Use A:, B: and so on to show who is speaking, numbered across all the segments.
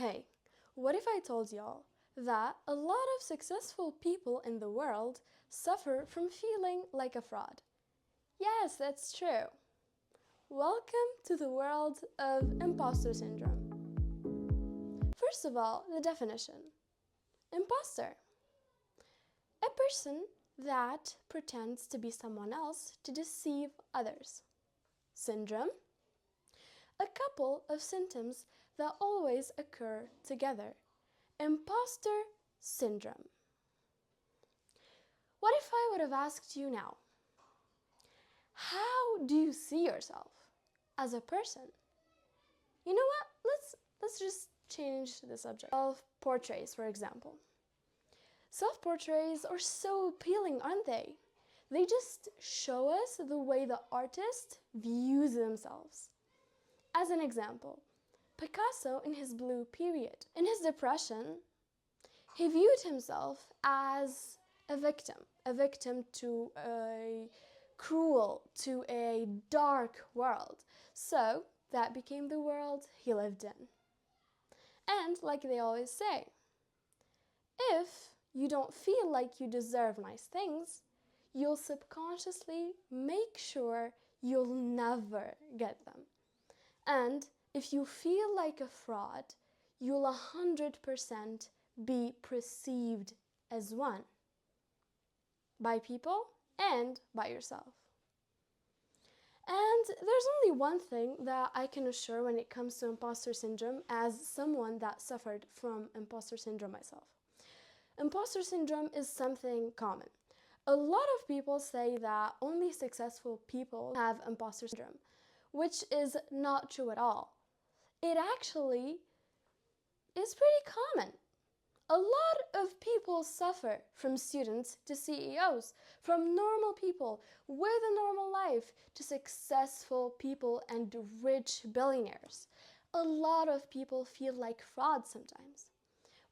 A: Hey, what if I told y'all that a lot of successful people in the world suffer from feeling like a fraud? Yes, that's true. Welcome to the world of imposter syndrome. First of all, the definition. Imposter. A person that pretends to be someone else to deceive others. Syndrome. A couple of symptoms that always occur together. Imposter syndrome. What if I would have asked you now, how do you see yourself as a person? You know what? Let's just change the subject. Self-portraits, for example. Self-portraits are so appealing, aren't they? They just show us the way the artist views themselves. As an example, Picasso in his blue period. In his depression, he viewed himself as a victim to a cruel, to a dark world. So that became the world he lived in. And like they always say, if you don't feel like you deserve nice things, you'll subconsciously make sure you'll never get them. And if you feel like a fraud, you'll 100% be perceived as one by people and by yourself. And there's only one thing that I can assure when it comes to imposter syndrome as someone that suffered from imposter syndrome myself. Imposter syndrome is something common. A lot of people say that only successful people have imposter syndrome, which is not true at all. It actually is pretty common. A lot of people suffer, from students to CEOs, from normal people with a normal life to successful people and rich billionaires. A lot of people feel like frauds sometimes.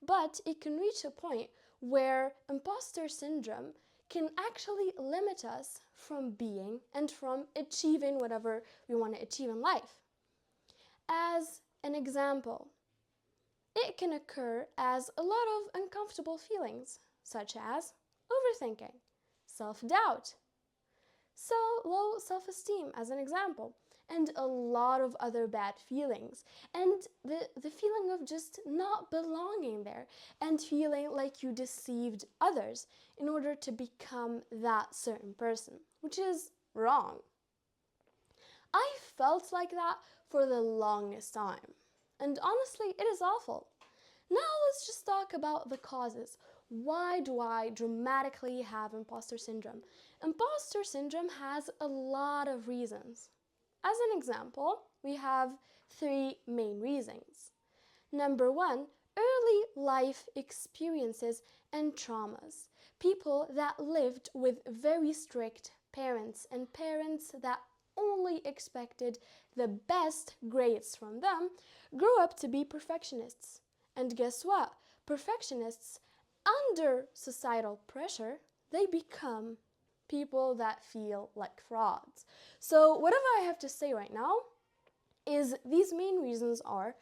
A: But it can reach a point where imposter syndrome can actually limit us from being and from achieving whatever we want to achieve in life. As an example, it can occur as a lot of uncomfortable feelings, such as overthinking, self-doubt, so low self-esteem as an example, and a lot of other bad feelings, and the feeling of just not belonging there and feeling like you deceived others in order to become that certain person, which is wrong. I felt like that for the longest time. And honestly, it is awful. Now let's just talk about the causes. Why do I dramatically have imposter syndrome? Imposter syndrome has a lot of reasons. As an example, we have 3 main reasons. Number 1, early life experiences and traumas. People that lived with very strict parents and parents that only expected the best grades from them, grew up to be perfectionists. And guess what? Perfectionists, under societal pressure, they become people that feel like frauds. So whatever I have to say right now is these main reasons are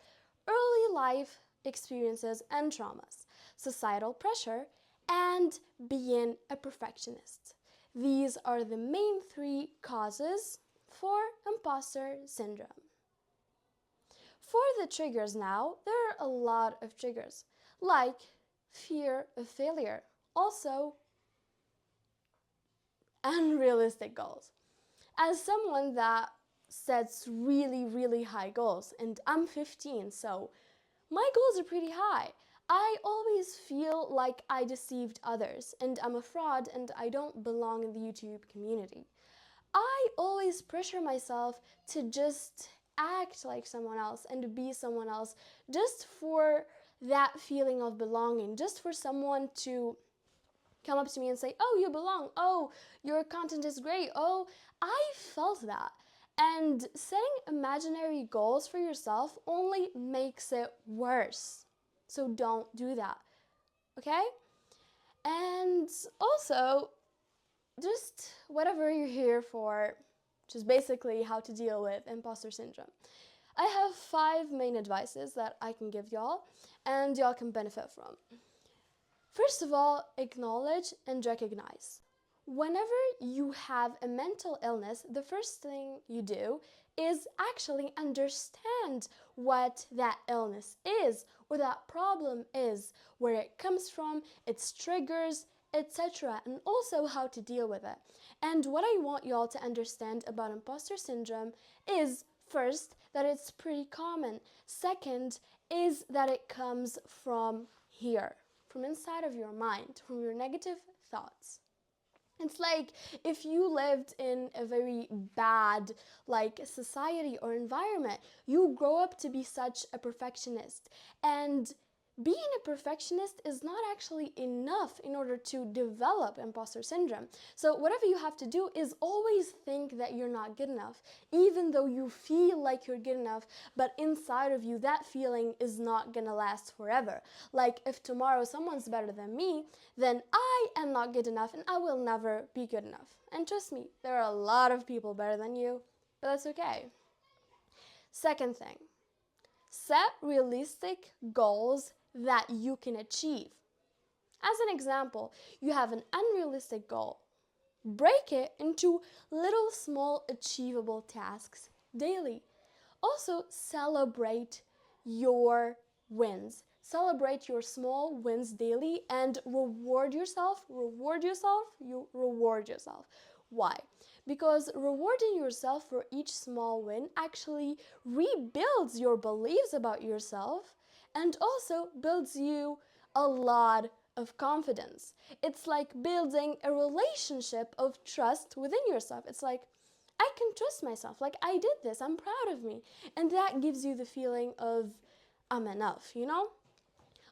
A: early life experiences and traumas, societal pressure, and being a perfectionist. These are the main 3 causes for imposter syndrome. For the triggers now, there are a lot of triggers, like fear of failure, also unrealistic goals. As someone that sets really high goals, and I'm 15, so my goals are pretty high. I always feel like I deceived others, and I'm a fraud, and I don't belong in the YouTube community. I always pressure myself to just act like someone else and be someone else just for that feeling of belonging, just for someone to come up to me and say, oh, you belong, oh, your content is great, oh, I felt that. And setting imaginary goals for yourself only makes it worse. So don't do that, okay? And also, just whatever you're here for, just basically how to deal with imposter syndrome. I have 5 main advices that I can give y'all and y'all can benefit from. First of all, acknowledge and recognize. Whenever you have a mental illness, the first thing you do is actually understand what that illness is, or that problem is, where it comes from, its triggers, etc., and also how to deal with it. And what I want y'all to understand about imposter syndrome is, first, that it's pretty common. Second, is that it comes from here, from inside of your mind, from your negative thoughts. It's like if you lived in a very bad society or environment, you grow up to be such a perfectionist. And being a perfectionist is not actually enough in order to develop imposter syndrome. So whatever you have to do is always think that you're not good enough, even though you feel like you're good enough, but inside of you that feeling is not gonna last forever. Like if tomorrow someone's better than me, then I am not good enough and I will never be good enough. And trust me, there are a lot of people better than you, but that's okay. Second thing, set realistic goals that you can achieve. As an example, you have an unrealistic goal. Break it into little small achievable tasks daily. Also, celebrate your wins. Celebrate your small wins daily and reward yourself. You reward yourself. Why? Because rewarding yourself for each small win actually rebuilds your beliefs about yourself and also builds you a lot of confidence. It's like building a relationship of trust within yourself. It's like, I can trust myself. Like, I did this. I'm proud of me. And that gives you the feeling of, I'm enough, you know?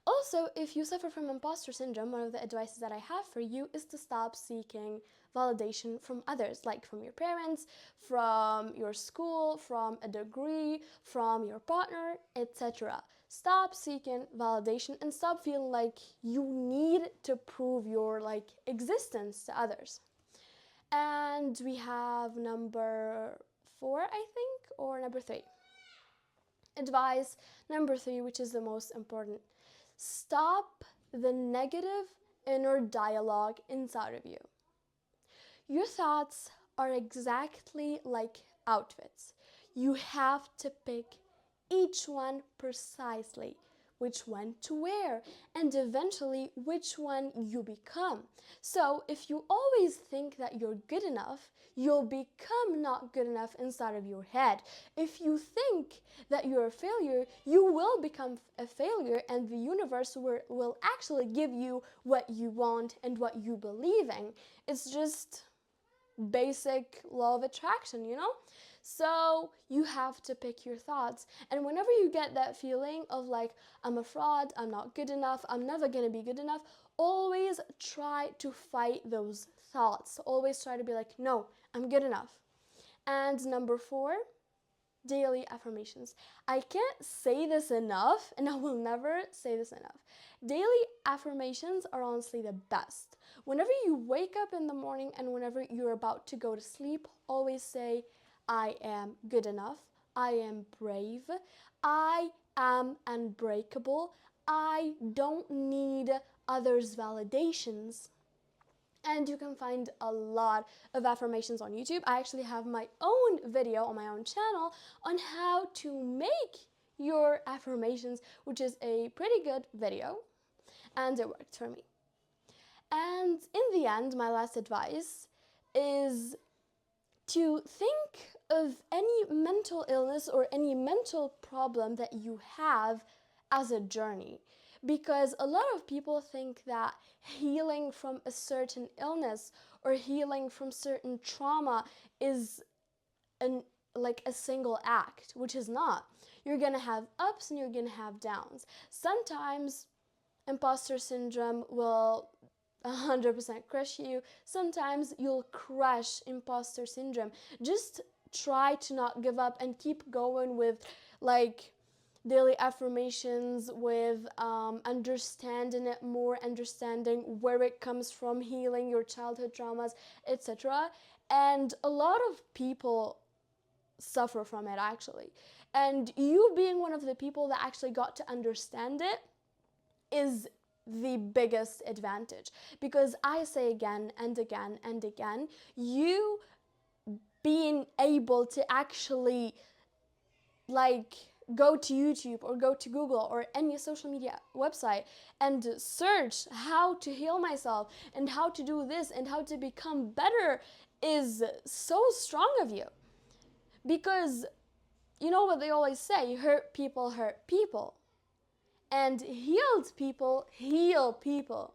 A: Also, if you suffer from imposter syndrome, one of the advices that I have for you is to stop seeking validation from others, like from your parents, from your school, from a degree, from your partner, etc. Stop seeking validation and stop feeling like you need to prove your existence to others. And we have number 4, I think, or number 3. Advice number 3, which is the most important. Stop the negative inner dialogue inside of you. Your thoughts are exactly like outfits. You have to pick each one precisely, which one to wear, and eventually which one you become. So if you always think that you're good enough, you'll become not good enough inside of your head. If you think that you're a failure, you will become a failure, and the universe will actually give you what you want and what you believe in. It's just basic law of attraction, you know? So you have to pick your thoughts. And whenever you get that feeling of like, I'm a fraud, I'm not good enough, I'm never gonna be good enough, always try to fight those thoughts. Always try to be like, no, I'm good enough. And number 4, daily affirmations. I can't say this enough, and I will never say this enough. Daily affirmations are honestly the best. Whenever you wake up in the morning and whenever you're about to go to sleep, always say, I am good enough, I am brave, I am unbreakable, I don't need others' validations. And you can find a lot of affirmations on YouTube. I actually have my own video on my own channel on how to make your affirmations, which is a pretty good video, and it worked for me. And in the end, my last advice is to think of any mental illness or any mental problem that you have as a journey. Because a lot of people think that healing from a certain illness or healing from certain trauma is a single act, which is not. You're gonna have ups and you're gonna have downs. Sometimes imposter syndrome will 100% crush you. Sometimes you'll crush imposter syndrome. Just try to not give up and keep going with daily affirmations, with understanding it more, understanding where it comes from, healing your childhood traumas, etc. And a lot of people suffer from it actually. And you being one of the people that actually got to understand it is the biggest advantage. Because I say again and again and again, you being able to actually like go to YouTube or go to Google or any social media website and search how to heal myself and how to do this and how to become better is so strong of you. Because you know what they always say, hurt people, and healed people heal people.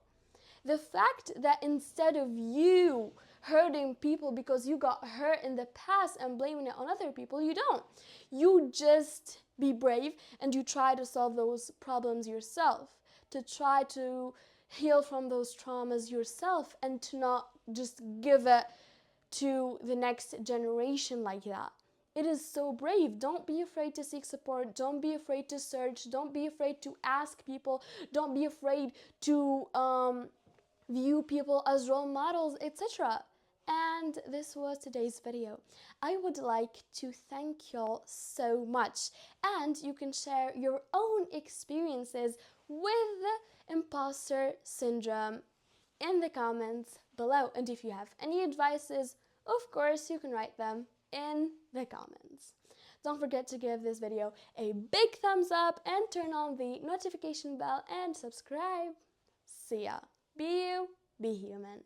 A: The fact that instead of you hurting people because you got hurt in the past and blaming it on other people, you don't. You just be brave and you try to solve those problems yourself, to try to heal from those traumas yourself and to not just give it to the next generation like that. It is so brave. Don't be afraid to seek support. Don't be afraid to search. Don't be afraid to ask people. Don't be afraid to view people as role models, etc. And this was today's video. I would like to thank y'all so much. And you can share your own experiences with imposter syndrome in the comments below. And if you have any advices, of course, you can write them in the comments. Don't forget to give this video a big thumbs up and turn on the notification bell and subscribe. See ya. Be you, be human.